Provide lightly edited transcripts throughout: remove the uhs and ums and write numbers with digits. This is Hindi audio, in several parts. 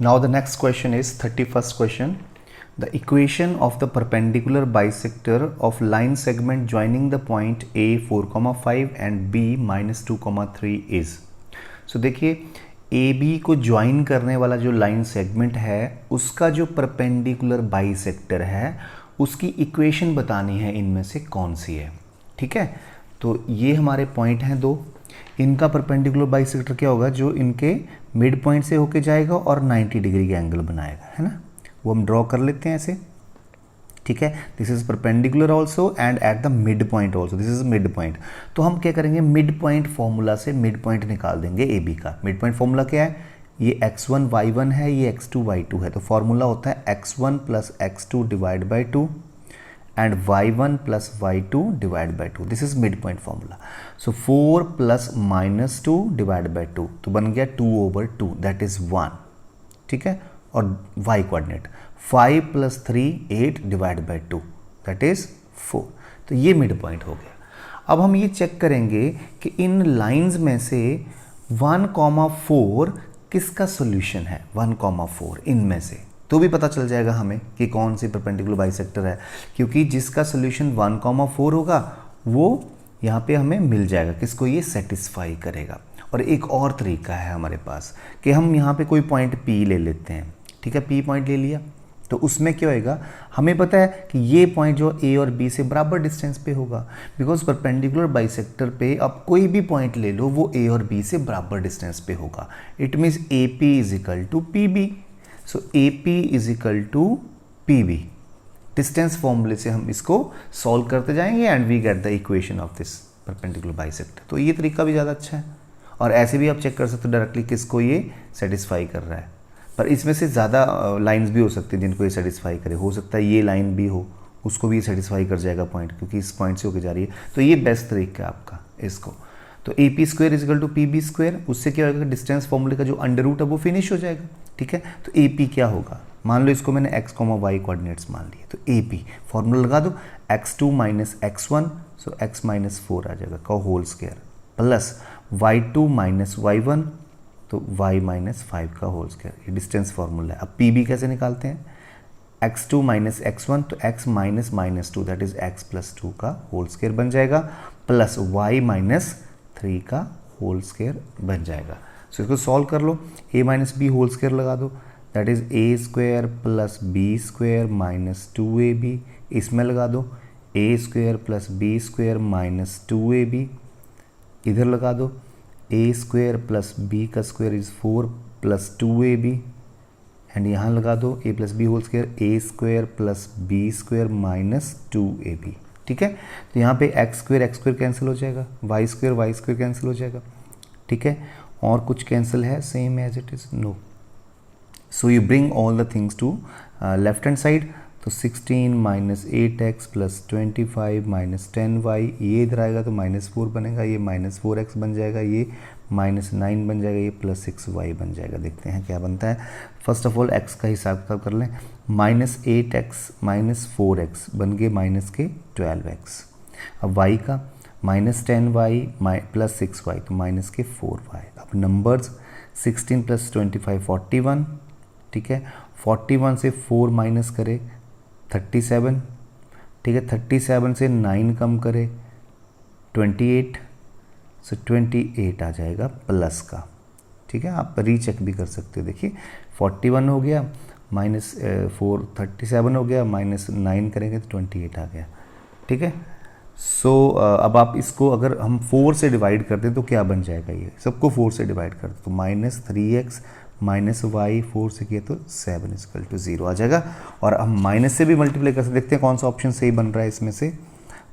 Now the next question is 31st question. The equation of the perpendicular bisector of line segment joining the point A 4,5 and B -2,3 is. So देखिए AB को ज्वाइन करने वाला जो लाइन सेगमेंट है उसका जो परपेंडिकुलर बाइसेक्टर है उसकी इक्वेशन बतानी है, इनमें से कौन सी है। ठीक है, तो ये हमारे पॉइंट हैं दो, इनका परपेंडिकुलर बाइसेक्टर क्या होगा, जो इनके मिड पॉइंट से होके जाएगा और 90 डिग्री का एंगल बनाएगा, है ना। वो हम ड्रॉ कर लेते हैं ऐसे। ठीक है, this is perpendicular also and at the mid point also, this is mid point. तो हम क्या करेंगे, मिड पॉइंट फॉर्मूला से मिड पॉइंट निकाल देंगे ए बी का। मिड पॉइंट फॉर्मूला क्या है, ये x1 y1 है, ये x2 y2 है, तो फॉर्मूला होता है x1 plus x2 divide by 2 and y1 plus y2 divided by 2. This is midpoint formula. So 4 plus minus 2 divided by 2, तो बन गया 2 over 2, that is 1. ठीक है, और y coordinate 5 plus 3 8 divided by 2, that is 4. तो ये मिड पॉइंट हो गया। अब हम ये चेक करेंगे कि इन लाइंस में से 1,4 किसका सोल्यूशन है, 1,4 इनमें से, तो भी पता चल जाएगा हमें कि कौन सी परपेंडिकुलर बाइसेक्टर है, क्योंकि जिसका सोल्यूशन 1,4 होगा वो यहाँ पे हमें मिल जाएगा, किसको ये सेटिस्फाई करेगा। और एक और तरीका है हमारे पास कि हम यहाँ पे कोई पॉइंट P ले लेते हैं। ठीक है, P पॉइंट ले लिया तो उसमें क्या होएगा, हमें पता है कि ये पॉइंट जो A और B से बराबर डिस्टेंस पे होगा, बिकॉज परपेंडिकुलर बाइसेक्टर पे आप कोई भी पॉइंट ले लो वो A और B से बराबर डिस्टेंस पे होगा। It means AP is equal to PB। So AP is equal to PB। Distance फॉर्मूले से हम इसको सॉल्व करते जाएंगे and we get the equation of this perpendicular bisector. तो ये तरीका भी ज़्यादा अच्छा है, और ऐसे भी आप चेक कर सकते हो डायरेक्टली किसको ये सेटिस्फाई कर रहा है। पर इसमें से ज़्यादा लाइंस भी हो सकती हैं जिनको ये सेटिस्फाई करे, हो सकता है ये लाइन भी हो, उसको भी सेटिस्फाई कर जाएगा पॉइंट, क्योंकि इस पॉइंट से होकर जा रही है। तो ये बेस्ट तरीका है आपका इसको। तो AP square is equal to PB square, उससे क्या होगा, डिस्टेंस फॉर्मूले का जो अंडर रूट है वो फिनिश हो जाएगा। ठीक है, तो AP क्या होगा, मान लो इसको मैंने x, y कोऑर्डिनेट्स मान लिए, तो AP फॉर्मूला लगा दो x2 माइनस x1, सो x माइनस 4 आ जाएगा का whole square, plus y2 minus y1, तो y माइनस 5 का होल स्क्वायर। ये डिस्टेंस फॉर्मूला है। अब PB कैसे निकालते हैं, x2 माइनस x1, तो x minus minus 2 that is x plus 2 का होल स्क्वायर बन जाएगा, प्लस y माइनस 3 का होल स्क्वायर बन जाएगा। सो इसको सॉल्व कर लो, a minus B whole square लगा दो, that is a square plus B square minus 2ab, इसमें लगा दो a square plus B square minus 2ab, इधर लगा दो a स्क्वायर प्लस बी का square is 4 plus 2ab, and यहाँ लगा दो a plus B whole square, a square plus B square minus 2ab। ठीक है, तो यहाँ पे x स्क्वायर कैंसिल हो जाएगा, y स्क्वायर कैंसिल हो जाएगा। ठीक है, और कुछ कैंसिल है, same as it is, no. So you bring all the things to left hand side, तो 16 minus 8x plus 25 minus 10y, ये इधर आएगा तो -4 बनेगा, ये -4x बन जाएगा, ये -9 बन जाएगा, ये प्लस 6y बन जाएगा। देखते हैं क्या बनता है। फर्स्ट ऑफ ऑल x का हिसाब किताब कर लें, -8x माइनस 4x बन गए माइनस के 12x। अब y का -10y प्लस 6y, तो माइनस के 4y। अब नंबर्स 16 प्लस 25 41। ठीक है, 41 से 4 माइनस करे 37। ठीक है, 37 से 9 कम करे 28, सो 28 आ जाएगा प्लस का। ठीक है, आप रीचेक भी कर सकते हो। देखिए 41 हो गया, माइनस 4 37 हो गया, माइनस 9 करेंगे तो 28 आ गया। ठीक है, सो अब आप इसको अगर हम 4 से डिवाइड कर दें तो क्या बन जाएगा, ये सबको 4 से डिवाइड कर दो तो -3x माइनस y 4 से किया तो 7 इक्वल टू 0 आ जाएगा। और हम माइनस से भी मल्टीप्लाई कर सकते, देखते हैं कौन सा ऑप्शन सही बन रहा है इसमें से।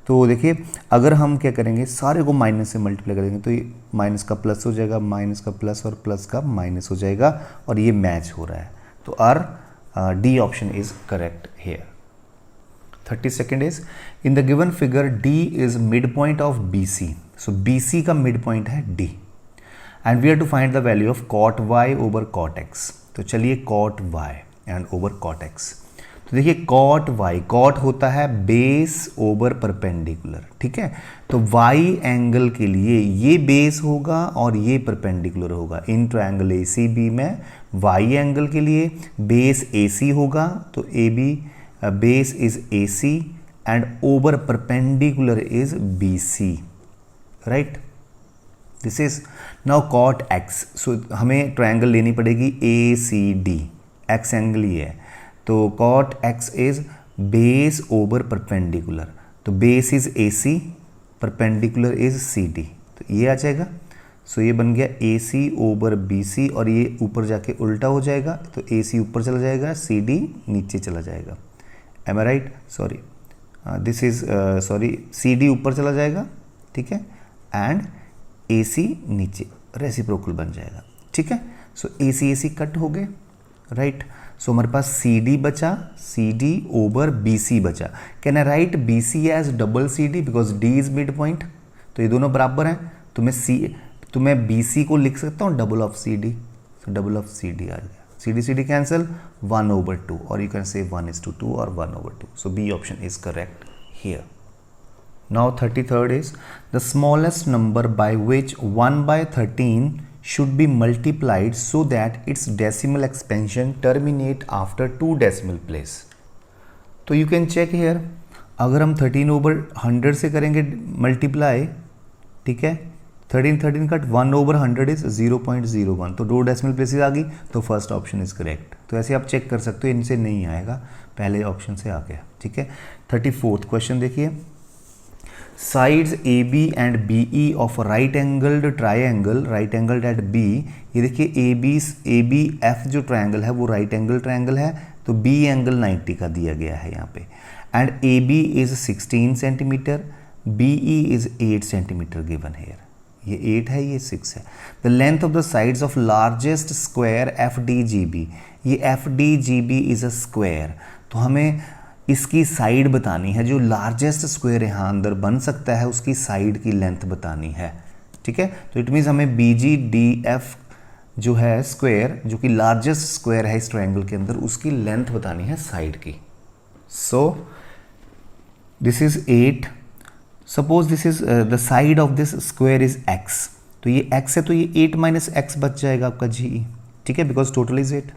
तो देखिए अगर हम क्या करेंगे, सारे को माइनस से मल्टीप्लाई करेंगे तो ये माइनस का प्लस हो जाएगा, माइनस का प्लस और प्लस का माइनस हो जाएगा, और ये मैच हो रहा है। तो R D option is correct here. 32nd is in the given figure D is midpoint of BC. So BC का midpoint है D and we have to find the value of cot y over cot x. तो चलिए cot y and over cot x. तो देखिए cot y, cot होता है बेस ओवर परपेंडिकुलर, ठीक है। तो y एंगल के लिए ये बेस होगा और ये परपेंडिकुलर होगा। इन ट्रायंगल ACB में वाई एंगल के लिए बेस AC होगा, तो AB base is AC and over perpendicular is BC, right. This is now cot x। सो हमें ट्रायंगल लेनी पड़ेगी ACD, x एंगल ही है, तो cot x is base over perpendicular, तो base is AC, perpendicular is CD, तो ये आ जाएगा। सो ये बन गया AC ओवर BC और ये ऊपर जाके उल्टा हो जाएगा, तो AC ऊपर चला जाएगा, CD नीचे चला जाएगा। Am I right? Sorry, this is sorry, CD ऊपर चला जाएगा, ठीक है, एंड AC नीचे, रेसिप्रोकल बन जाएगा, ठीक है। सो AC कट हो गए, राइट। सो हमारे पास CD बचा, CD ओवर BC बचा। Can I write BC as double CD because D is mid point, तो ये दोनों बराबर हैं, तो मैं BC को लिख सकता हूँ double of CD, so double of CD आ गया, CD कैंसिल, 1/2, और यू कैन से 1:2 और 1/2, so B option is correct here. Now 33rd is the smallest number by which 1/13 should be multiplied so that its decimal expansion terminate after 2 decimal place. तो you can check here, अगर हम 13/100 से करेंगे मल्टीप्लाई, ठीक है, 13 कट 1/100 इज 0.01, तो 2 डेसिमल प्लेसेस आ गई, तो फर्स्ट ऑप्शन इज करेक्ट। तो ऐसे आप चेक कर सकते हो, इनसे नहीं आएगा, पहले ऑप्शन से आ गया, ठीक है। 34th क्वेश्चन देखिए, sides AB and BE of right angled triangle, right angled at B, ये देखिए ABF जो ट्राइंगल है वो राइट एंगल ट्राइंगल है, तो B एंगल 90 का दिया गया है यहाँ पे, and AB is 16 centimetre, BE is 8 centimetre given here, ये 8 है, ये 6 है। The length of the sides of largest square FDGB, ये FDGB इज अ स्क्वायर, तो हमें इसकी साइड बतानी है, जो लार्जेस्ट स्क्वायर यहाँ अंदर बन सकता है उसकी साइड की लेंथ बतानी है, ठीक है। तो इट मीन्स हमें BGDF जो है स्क्वायर, जो कि लार्जेस्ट स्क्वायर है इस ट्रायंगल के अंदर, उसकी लेंथ बतानी है साइड की। सो this is 8, suppose this is the side of this square is x, तो ये x है, तो ये 8 माइनस x बच जाएगा आपका GE, ठीक है, because total is 8।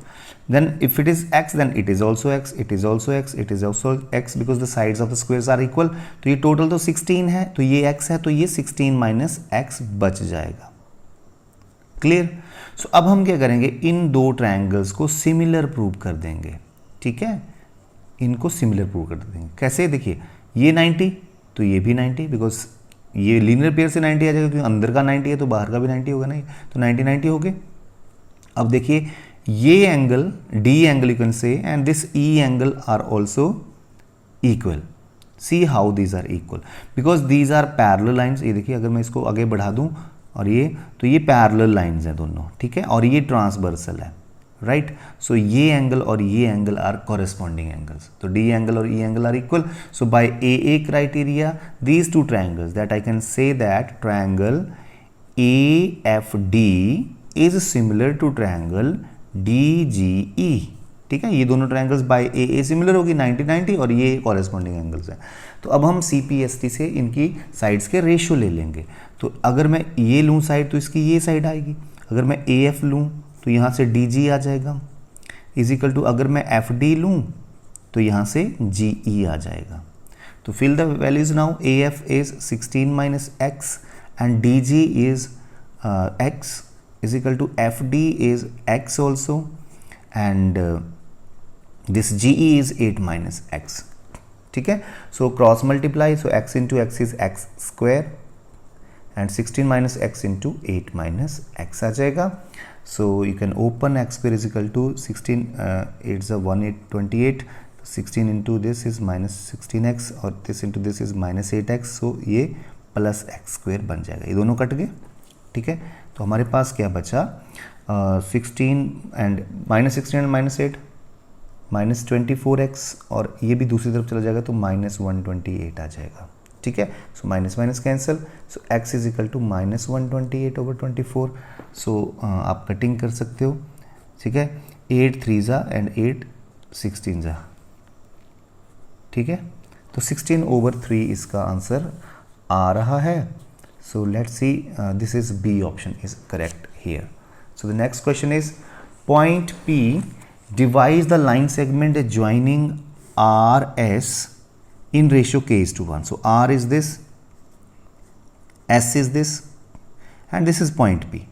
then if it is x then it is also x, it is also x, it is also x because the sides of the squares are equal, तो ये टोटल तो 16 है, तो ये x है, तो ये 16 माइनस x बच जाएगा, क्लियर। सो अब हम क्या करेंगे, इन दो ट्रायंगल्स को सिमिलर प्रूव कर देंगे, ठीक है, इनको सिमिलर प्रूव कर देंगे। कैसे, देखिए ये 90 तो ये भी 90, बिकॉज ये लीनियर पेयर से 90 आ जाएगा, क्योंकि अंदर का 90 है तो बाहर का भी 90 होगा ना, तो 90 हो गए। अब देखिए ये angle D angle you can say, and this E angle are also equal, see how these are equal, because these are parallel lines. ये देखिए, अगर मैं इसको आगे बढ़ा दूं और ये, तो ये पैरेलल लाइन्स हैं दोनों, ठीक है, और ये ट्रांसवर्सल है, राइट। सो ये एंगल और ये एंगल आर कॉरेस्पॉन्डिंग एंगल्स, तो D एंगल और E angle are equal. So by AA criteria these two triangles that I can say that triangle AFD is similar to triangle DGE, ठीक है, ये दोनों ट्रायंगल्स बाय AA सिमिलर होगी 90-90, और ये कॉरेस्पॉन्डिंग एंगल्स हैं। तो अब हम CPST से इनकी साइड्स के रेशियो ले लेंगे, तो अगर मैं ये लूँ साइड तो इसकी ये साइड आएगी, अगर मैं AF लूँ तो यहाँ से DG आ जाएगा, इजिकल टू अगर मैं FD लूँ तो यहाँ से GE आ जाएगा। तो fill the values now, AF is 16 minus x and DG is x, is equal to FD is x also, and this GE is 8 minus x, ठीक है। so cross multiply, so x into x is x square and 16 minus x into 8 minus x आ जाएगा। so you can open x square is equal to 16 8 is a 28, 16 into this is minus 16x और this into this is minus 8x, so ये प्लस x square बन जाएगा, ये दोनों कट गए, ठीक है। तो हमारे पास क्या बचा, 16 एंड माइनस 8 माइनस 24x, और ये भी दूसरी तरफ चला जाएगा तो माइनस 128 आ जाएगा, ठीक है। So minus minus cancel, so x is equal to minus 128/24। सो आप कटिंग कर सकते हो, ठीक है, 8 3 जा एंड 8 16 जा, ठीक है। तो 16/3 इसका आंसर आ रहा है। So let's see, this is B option is correct here. So the next question is point P divides the line segment joining RS in ratio k:1. So R is this, S is this, and this is point P.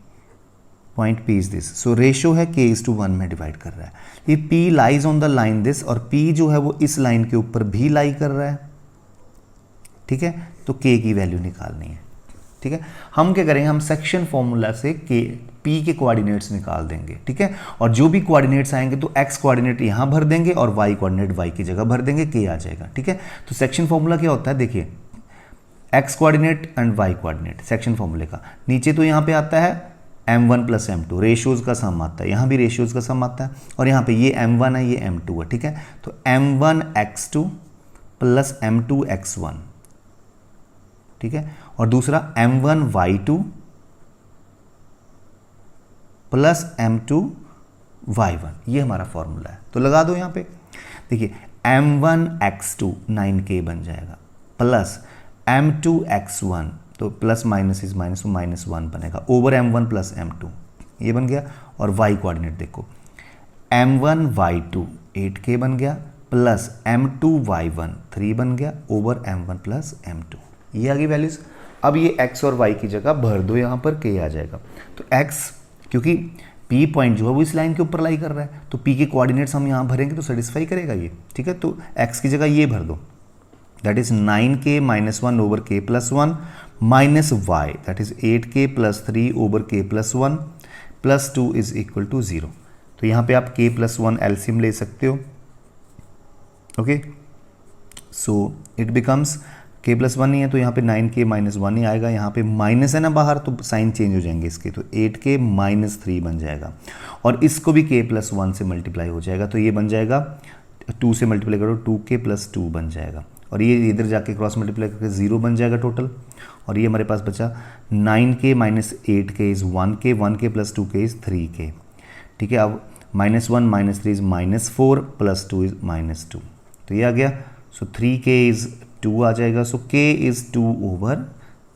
Point P is this. So ratio है k:1 में डिवाइड कर रहा है. ये P lies on the line this, और P जो है वो इस लाइन के ऊपर भी लाई कर रहा है. ठीक है, तो K की वैल्यू निकालनी है. ठीक है, हम क्या करेंगे, हम सेक्शन फॉर्मूला से K P के कोऑर्डिनेट्स निकाल देंगे. ठीक है, और जो भी कोऑर्डिनेट्स आएंगे तो x कोऑर्डिनेट यहाँ भर देंगे और y कोऑर्डिनेट y की जगह भर देंगे, K आ जाएगा. ठीक है, तो सेक्शन फॉर्मूला क्या होता है, देखिए x coordinate and y coordinate section फॉर्मूले का. नीचे तो यहाँ पे आता है m1 प्लस m2, रेशियोज का सम आता है, यहाँ भी रेशियोज का सम आता है, और यहाँ पे ये m1 है, ये m2 है. ठीक है, तो m1 x2 plus m2 x1. ठीक है, और दूसरा m1 y2 plus m2 y1, ये हमारा फॉर्मूला है. तो लगा दो यहाँ पे. देखिए m1 x2 9k बन जाएगा, प्लस m2 x1, तो प्लस माइनस इज माइनस, तो -1 बनेगा, ओवर m1 प्लस m2, ये बन गया. और y कोऑर्डिनेट देखो, m1 y2 8k बन गया, प्लस m2 y1 3 बन गया, ओवर m1 प्लस m2, ये आ गई वैल्यूज. अब ये x और y की जगह भर दो, यहाँ पर k आ जाएगा. तो x, क्योंकि P पॉइंट जो है वो इस लाइन के ऊपर लाई कर रहा है, तो P के कोऑर्डिनेट्स हम यहाँ भरेंगे तो सेटिस्फाई करेगा ये. ठीक है, तो x की जगह ये भर दो, that is 9k minus 1 over k plus 1, minus y that is 8k plus 3 over k plus 1 plus 2 is equal to 0. तो यहाँ पे आप k प्लस 1 एलसीएम ले सकते हो. Okay, so it becomes k plus 1 नहीं है तो यहाँ पे 9k माइनस 1 ही आएगा. यहाँ पे माइनस है ना बाहर, तो साइन चेंज हो जाएंगे इसके, तो 8k माइनस 3 बन जाएगा, और इसको भी k प्लस 1 से मल्टीप्लाई हो जाएगा, तो ये बन जाएगा 2 से मल्टीप्लाई करो 2k प्लस 2 बन जाएगा, और ये इधर जाके क्रॉस मल्टीप्लाई करके 0 बन जाएगा टोटल. और ये हमारे पास बचा 9k minus 8k is 1k, 1k plus 2k is 3k. ठीक है, अब -1 माइनस 3 इज़ -4 प्लस 2 इज़ -2, तो ये आ गया. सो 3k इज़ 2 आ जाएगा, सो k इज़ 2 ओवर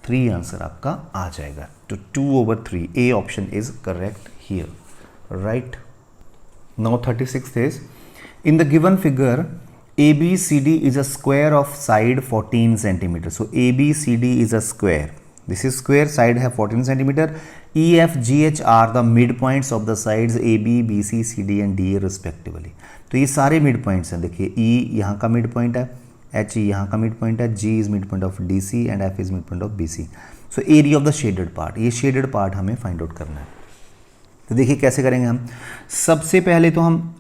3 आंसर आपका आ जाएगा. तो 2 over 3, A option is correct here, right. Now 36th is, in the given figure ABCD is a square of side 14 centimeter. So ABCD is a square. This is square, side है 14 centimeter. EFGH are the midpoints of the sides AB, BC, CD and DA respectively. तो ये सारे midpoints हैं. देखिए E यहाँ का midpoint है, H यहाँ का midpoint है, G is midpoint of DC and F is midpoint of BC. So area of the shaded part, ये shaded part हमें find out करना है. तो देखिए कैसे करेंगे हम. सबसे पहले तो हम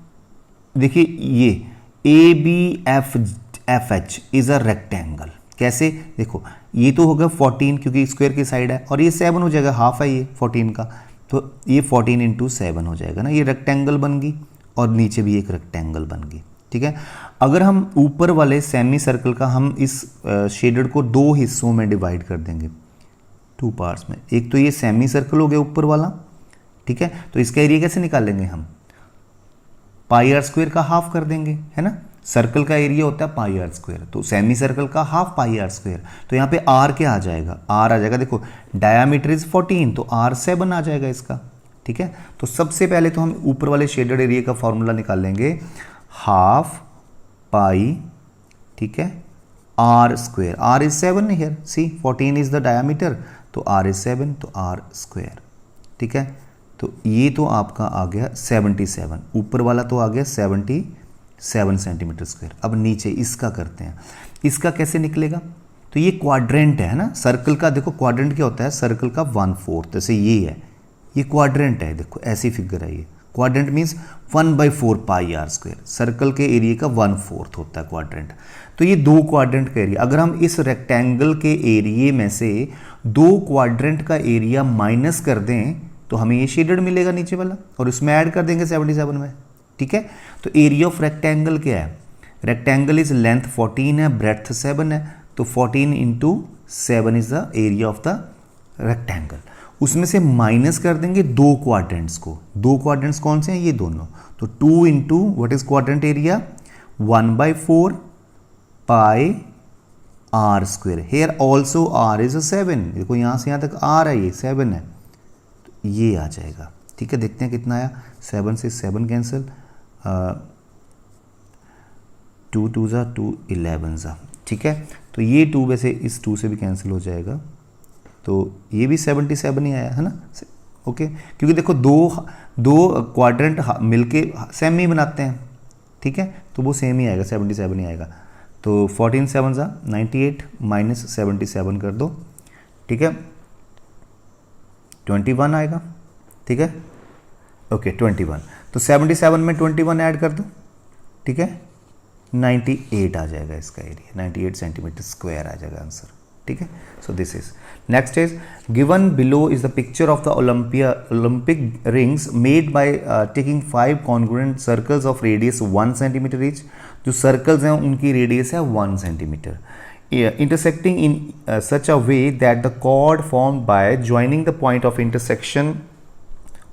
देखिए ये ABFH इज अ रेक्टेंगल. कैसे, देखो ये तो होगा 14 क्योंकि स्क्वायर की साइड है, और ये 7 हो जाएगा, हाफ है ये 14 का, तो ये 14 इंटू 7 हो जाएगा ना, ये रेक्टेंगल बन गई, और नीचे भी एक रेक्टेंगल बन गई. ठीक है, अगर हम ऊपर वाले सेमी सर्कल का हम इस शेडेड को 2 हिस्सों में डिवाइड कर देंगे, 2 पार्ट्स में. एक तो ये सेमी सर्कल हो गया ऊपर वाला. ठीक है, तो इसका एरिया कैसे निकालेंगे हम, पाई आर स्क्वायर का हाफ कर देंगे, है ना. सर्कल का एरिया होता है पाई आर स्क्वायर, तो सेमी सर्कल का हाफ पाई आर स्क्वायर. तो यहाँ पे आर क्या आ जाएगा, आर आ जाएगा, देखो डायामीटर इज 14, तो आर 7 आ जाएगा इसका. ठीक है, तो सबसे पहले तो हम ऊपर वाले शेडेड एरिया का फॉर्मूला निकाल लेंगे, हाफ पाई, ठीक है, R square. R is 7 here, see 14 is the diameter, तो आर इज 7, तो आर स्क्वायर. ठीक है, तो ये तो आपका आ गया 77, ऊपर वाला तो आ गया 77 सेंटीमीटर स्क्वायर. अब नीचे इसका करते हैं, इसका कैसे निकलेगा. तो ये क्वाड्रेंट है ना सर्कल का. देखो क्वाड्रेंट क्या होता है, सर्कल का 1/4, जैसे ये है, ये क्वाड्रेंट है. देखो ऐसी फिगर है ये. Quadrant means 1/4 pi r square. Circle के एरिया का 1/4 होता है क्वाड्रेंट. तो ये 2 क्वाड्रेंट का एरिया, अगर हम इस रेक्टेंगल के एरिए में से 2 क्वाड्रेंट का एरिया माइनस कर दें तो हमें ये शेडेड मिलेगा नीचे वाला, और उसमें ऐड कर देंगे 77 में. ठीक है, तो एरिया ऑफ रेक्टेंगल क्या है, रेक्टेंगल इज लेंथ 14 है, ब्रेड्थ 7 है, तो 14 into 7 is the area of the rectangle. उसमें से माइनस कर देंगे 2 क्वाड्रेंट्स को. 2 क्वाड्रेंट्स कौन से हैं, ये दोनों. तो 2 into what is quadrant area, 1/4 pi r square. Here also r is 7. देखो यहाँ से यहाँ तक आर है, ये 7 है, तो ये आ जाएगा. ठीक है, देखते हैं कितना आया, 7 से 7 कैंसिल, 2 2 ज़ा 2 11 ज़ा, ठीक है। तो ये 2 वैसे इस 2 से भी कैंसिल हो जाएगा, तो ये भी 77 ही आया है ना, ओके। क्योंकि देखो दो क्वाड्रेंट मिलके सेम ही बनाते हैं, ठीक है, तो वो सेम ही आएगा, 77 ही आएगा। तो 14 7 ज़ा 98 माइनस 77 कर दो, ठीक है, 21 आएगा, ठीक है, ओके 21। तो 77 में 21 ऐड कर दो, ठीक है, 98 आ जाएगा इसका एरिया, 98 सेंटीमीटर स्क्वायर आ जाएगा आंसर, ठीक है। सो this is next is given below is the picture of the Olympic rings made by taking 5 congruent circles of radius 1 centimetre each. जो सर्कल्स हैं उनकी रेडियस है 1 centimetre, intersecting in such a way that the chord formed by joining the point of intersection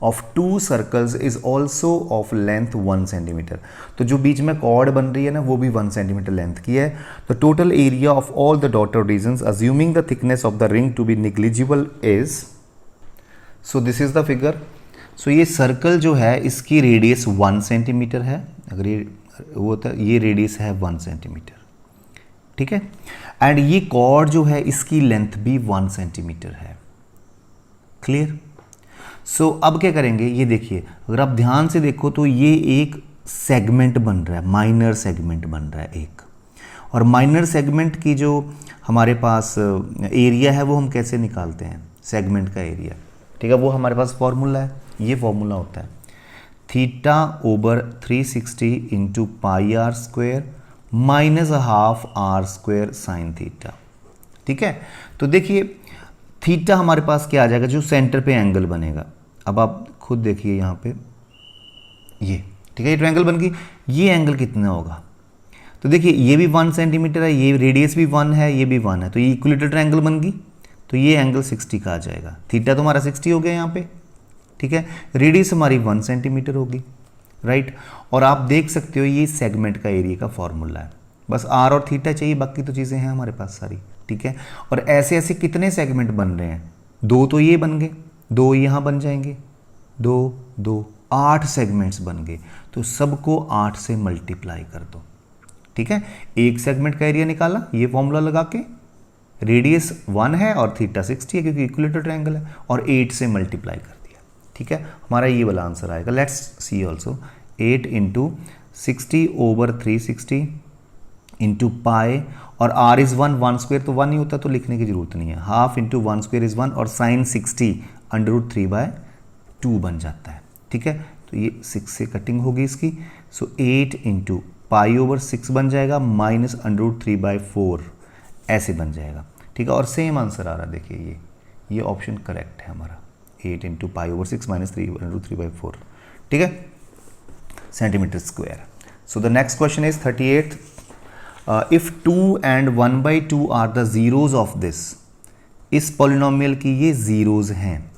of two circles is also of length 1 centimeter। तो जो बीच में chord बन रही है ना वो भी 1 centimeter लेंथ की है। The total area of all the dotted regions assuming the thickness of the ring to be negligible is, so this is the figure। so ये सर्कल जो है इसकी रेडियस 1 सेंटीमीटर है, अगर ये वो होता है, ये रेडियस है 1 सेंटीमीटर, ठीक है। एंड ये कॉर्ड जो है इसकी लेंथ भी 1 सेंटीमीटर है, क्लियर। सो अब क्या करेंगे, ये देखिए, अगर आप ध्यान से देखो तो ये एक सेगमेंट बन रहा है, माइनर सेगमेंट बन रहा है एक, और माइनर सेगमेंट की जो हमारे पास एरिया है वो हम कैसे निकालते हैं, सेगमेंट का एरिया, ठीक है, वो हमारे पास फॉर्मूला है, ये फॉर्मूला होता है theta over 360 into pi r square minus half r square sine theta, ठीक है। तो देखिए थीटा हमारे पास क्या आ जाएगा, जो सेंटर पे एंगल बनेगा, अब आप खुद देखिए यहाँ पे ये, ठीक है, ये ट्रायंगल बन गई, ये एंगल कितना होगा, तो देखिए ये भी 1 सेंटीमीटर है, ये रेडियस भी 1 है, ये भी 1 है, तो ये इक्विलेटरल ट्रायंगल बन गई, तो ये एंगल 60 का आ जाएगा, थीटा तो हमारा 60 हो गया यहाँ पे, ठीक है, रेडियस हमारी 1 सेंटीमीटर होगी, राइट। और आप देख सकते हो ये सेगमेंट का एरिया का फॉर्मूला है, बस आर और थीटा चाहिए, बाकी तो चीज़ें हैं हमारे पास सारी, ठीक है। और ऐसे ऐसे कितने सेगमेंट बन रहे हैं, 2 तो ये बन गए, 2 यहाँ बन जाएंगे, 2 2 8 सेगमेंट्स बन गए, तो सबको 8 से मल्टीप्लाई कर दो, ठीक है। एक सेगमेंट का एरिया निकाला ये फॉर्मूला लगा के, रेडियस 1 है और थीटा 60 है क्योंकि इक्विलेटरल ट्रायंगल है, और 8 से मल्टीप्लाई कर दिया, ठीक है, हमारा ये वाला आंसर आएगा। Let's see also 8 into 60 over 360 into पाई, और r इज़ 1 स्क्वायर तो 1 ही होता है, तो लिखने की जरूरत नहीं है, हाफ इंटू 1 स्क्वायर इज़ 1, और साइन 60 √3/2 बन जाता है, ठीक है। तो ये 6 से कटिंग होगी इसकी, सो 8 इंटू पाई ओवर 6 बन जाएगा माइनस √3/4 ऐसे बन जाएगा, ठीक है। और सेम आंसर आ रहा है, देखिए ये ऑप्शन करेक्ट है हमारा, 8 इंटू पाई ओवर 6 माइनस √3/4, ठीक है, centimetre square. So the next question is 38th। If 2 and 1/2 are the zeros of this, इस पॉलिनोमियल की ये जीरोज हैं,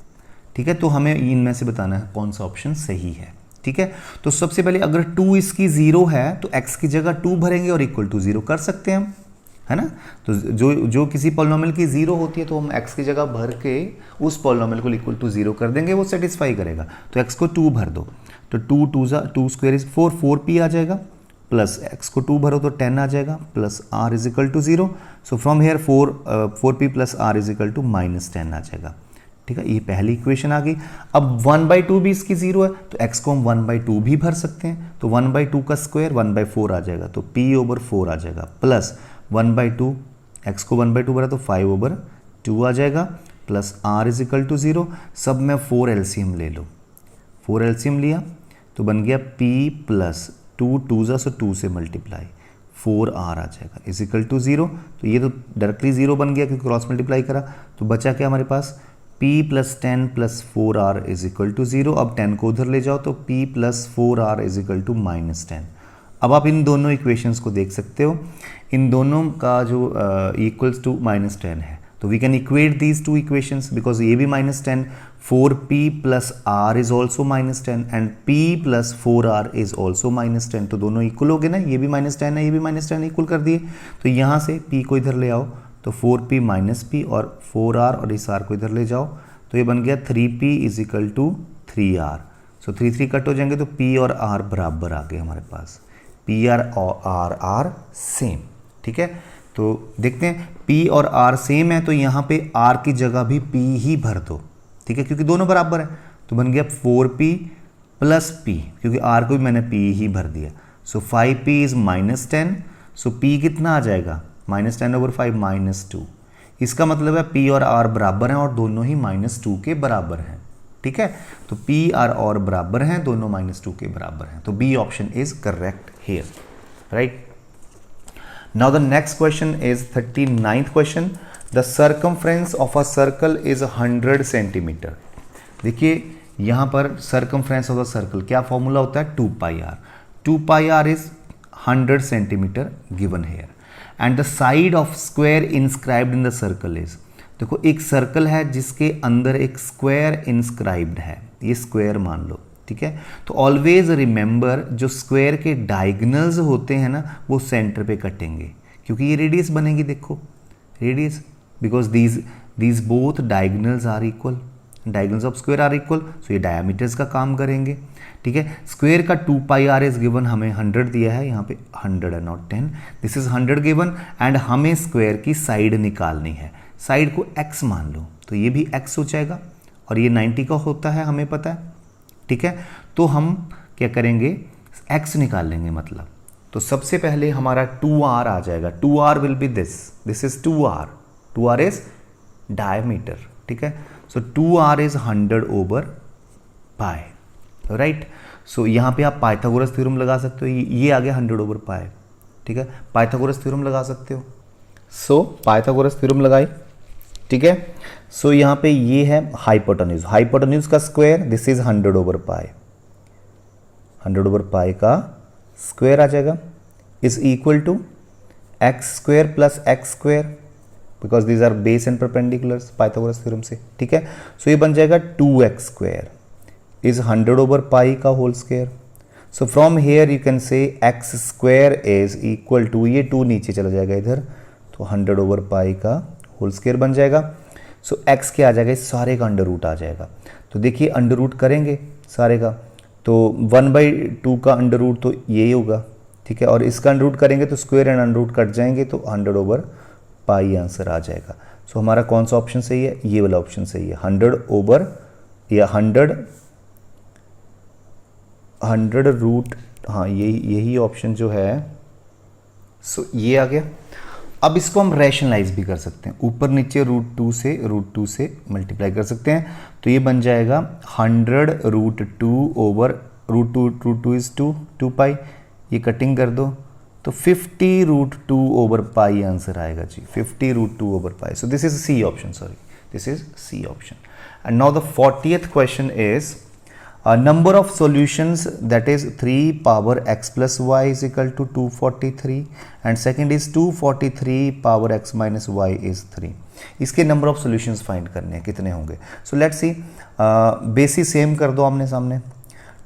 ठीक है। तो हमें इनमें से बताना है कौन सा ऑप्शन सही है, ठीक है। तो सबसे पहले अगर 2 इसकी 0 है तो x की जगह 2 भरेंगे और इक्वल टू 0 कर सकते हैं हम, है ना। तो जो किसी पॉलिनोमियल की 0 होती है तो हम x की जगह भर के उस पॉलिनोमियल को इक्वल टू 0 कर देंगे, वो सेटिस्फाई करेगा। तो x को 2 भर दो, तो 2 2 स्क्वायर इज 4, 4p आ जाएगा, प्लस x को 2 भरो तो 10 आ जाएगा, plus r is equal to 0। So from here 4p plus r is equal to -10 आ जाएगा, ठीक है। ये पहली इक्वेशन आ गई। अब 1/2 भी इसकी 0 है तो x को हम 1/2 भी भर सकते हैं, तो 1/2 का स्क्वायर 1/4 आ जाएगा, तो p/4 आ जाएगा, प्लस 1/2, x को 1/2 भरा तो 5/2 आ जाएगा, plus r is equal to 0। सब में 4 एलसीएम ले लो, 4 एलसीएम लिया तो बन गया p प्लस 2 2 सो 2 से मल्टीप्लाई 4r आ जाएगा इज इक्वल टू 0। तो ये तो डायरेक्टली 0 बन गया क्योंकि क्रॉस मल्टीप्लाई करा, तो बचा क्या हमारे पास, p plus 10 plus 4r is equal to 0। अब 10 को उधर ले जाओ तो p plus 4r is equal to -10। अब आप इन दोनों इक्वेशंस को देख सकते हो, इन दोनों का जो इक्वल्स टू -10 है, तो we can equate these two equations because ये भी -10, 4p plus r is also -10 and p plus 4r is also -10, तो दोनों इक्वल हो गए ना, ये भी -10 है, ये भी -10 इक्वल कर दिए। तो यहाँ से p को इधर ले आओ तो 4p माइनस p और 4r और इस r को इधर ले जाओ तो ये बन गया 3p is equal to 3r। So 3 3 cut हो जाएंगे तो P और R बराबर आ गए हमारे पास, P और R आर सेम। ठीक है, तो देखते हैं P और R सेम है तो यहाँ पे R की जगह भी P ही भर दो। ठीक है, क्योंकि दोनों बराबर है तो बन गया 4P प्लस P, क्योंकि R को भी मैंने P ही भर दिया। सो 5P इज -10, सो P कितना आ जाएगा -10/5 -2। इसका मतलब है P और R बराबर हैं और दोनों ही -2 के बराबर हैं। ठीक है, तो P और बराबर हैं, दोनों -2 के बराबर हैं, तो B option is correct here, right. Now the next question is 39th question. The circumference of a circle is 100 centimetre. देखिए यहाँ पर सर्कमफ्रेंस ऑफ द सर्कल क्या फॉर्मूला होता है, 2πr। 2πr is 100 centimetre given here and the side of square inscribed in the circle is. देखो एक सर्कल है जिसके अंदर एक स्क्वायर इंस्क्राइब्ड है, ये स्क्वायर मान लो। ठीक है, तो ऑलवेज रिमेंबर जो स्क्वायर के डायगोनल्स होते हैं ना वो सेंटर पे कटेंगे, क्योंकि ये रेडियस बनेगी। देखो radius, because these both diagonals are equal, diagonals of square are equal, so ये डायमीटर्स का काम करेंगे। ठीक है, स्क्वायर का 2πr इज गिवन, हमें 100 दिया है, यहाँ पे 100 है not 10, this is 100 given and हमें स्क्वायर की साइड निकालनी है। साइड को x मान लो तो ये भी x हो जाएगा और ये 90 का होता है, हमें पता है। ठीक है, तो हम क्या करेंगे, x निकाल लेंगे मतलब। तो सबसे पहले हमारा 2r आ जाएगा, 2r will be this is 2r, 2r is diameter. ठीक है, सो 2r इज 100/π, राइट। सो यहाँ पे आप पाइथागोरस थ्योरम लगा सकते हो, ये आ गया 100/π। ठीक है, पाइथागोरस थ्योरम लगा सकते हो, सो पाइथागोरस थ्योरम लगाए। ठीक है, सो यहाँ पे ये है हाइपोटेन्यूज, हाइपोटेन्यूज का स्क्वायर दिस इज 100/π, 100/π का स्क्वायर आ जाएगा is equal to x² plus x², because these are base and perpendiculars Pythagoras theorem से। ठीक है, सो ये बन जाएगा 2x² इज 100/π का whole square. So from here you can say x² is equal to, ये 2 नीचे चला जाएगा इधर, तो 100/π का होल स्क्वायर बन जाएगा। सो x क्या आ जाएगा, इस सारे का अंडर रूट आ जाएगा। तो देखिए अंडर रूट करेंगे सारे का, तो 1/2 का अंडर रूट तो यही होगा। ठीक है, और इसका अंडर रूट करेंगे तो square and under root cut जाएंगे, तो 100/π आंसर आ जाएगा। सो हमारा कौन सा ऑप्शन सही है, ये वाला ऑप्शन सही है, 100 रूट, हाँ यही ऑप्शन जो है, सो ये आ गया। अब इसको हम रैशनलाइज भी कर सकते हैं, ऊपर नीचे √2 से मल्टीप्लाई कर सकते हैं, तो ये बन जाएगा 100√2 इज 2π, ये कटिंग कर दो तो 50√2/π आंसर आएगा जी, 50√2/π। So this is C option, sorry this is C option. And now the 40th question is number of solutions, that is 3 power x plus y is equal to 243 and second is 243 power x minus y is 3। इसके number of solutions find करने हैं, कितने होंगे। so let's see, basis same कर दो आमने सामने।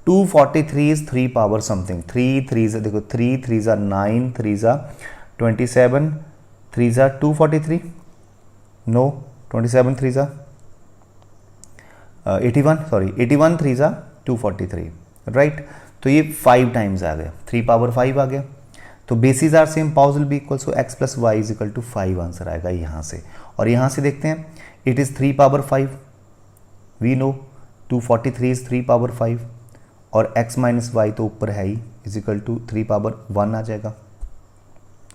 243 is 3 power something, 3 3s देखो 3 3s are 9, 3s are 27, 3s are 243, no 27 3s are 81, sorry 81 3s are 243, right. तो ये 5 टाइम्स आ गया, 3 पावर 5 आ गया, तो bases are same, powers will be equal, so x plus y is equal to 5 answer आएगा यहाँ से। और यहाँ से देखते हैं it is 3 power 5, we know 243 is 3 power 5 और x माइनस वाई तो ऊपर है ही, इज इक्वल टू 3 पावर 1 आ जाएगा।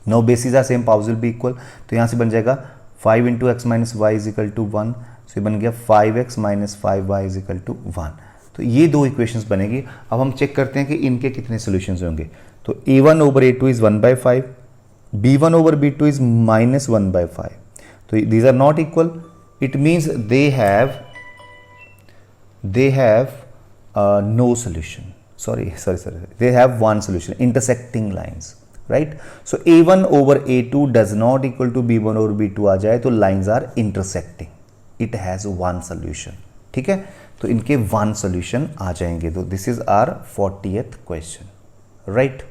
No bases are same, powers will be equal, तो यहाँ से बन जाएगा 5 into x minus y is equal to 1, so ये बन गया 5x minus 5y is equal to 1। तो ये दो इक्वेशंस बनेगी। अब हम चेक करते हैं कि इनके कितने सॉल्यूशंस होंगे। तो a1/a2 इज 1/5, b1/b2 इज -1/5, तो these are not equal, it means they have no solution, sorry they have one solution, intersecting lines, right. So a1/a2 does not equal to b1/b2 आ जाए तो lines are intersecting, it has one solution, ठीक है। तो इनके वन सॉल्यूशन आ जाएंगे, तो this is our 40th question, right.